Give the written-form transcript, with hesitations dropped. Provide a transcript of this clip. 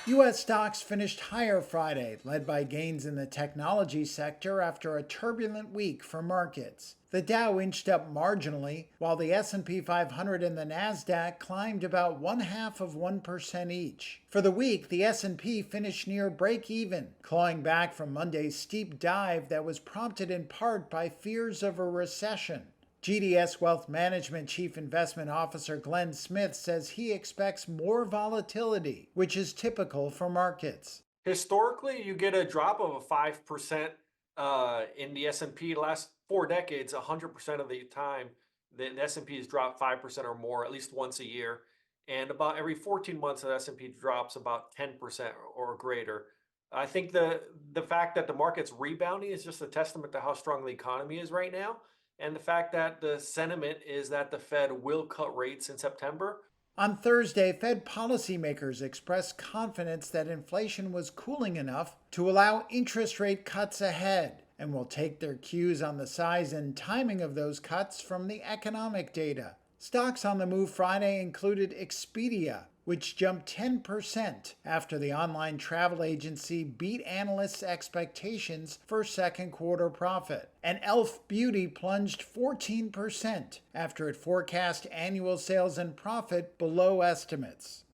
U.S. stocks finished higher Friday, led by gains in the technology sector after a turbulent week for markets. The Dow inched up marginally, while the S&P 500 and the Nasdaq climbed about 0.5% each. For the week, the S&P finished near break-even, clawing back from Monday's steep dive that was prompted in part by fears of a recession. GDS Wealth Management Chief Investment Officer Glenn Smith says he expects more volatility, which is typical for markets. Historically, you get a drop of a 5% in the S&P. Last 4 decades, 100% of the time, the S&P has dropped 5% or more at least once a year. And about every 14 months, the S&P drops about 10% or greater. I think the fact that the market's rebounding is just a testament to how strong the economy is right now. And the fact that the sentiment is that the Fed will cut rates in September. On Thursday, Fed policymakers expressed confidence that inflation was cooling enough to allow interest rate cuts ahead and will take their cues on the size and timing of those cuts from the economic data. Stocks on the move Friday included Expedia, which jumped 10% after the online travel agency beat analysts' expectations for second quarter profit. And Elf Beauty plunged 14% after it forecast annual sales and profit below estimates.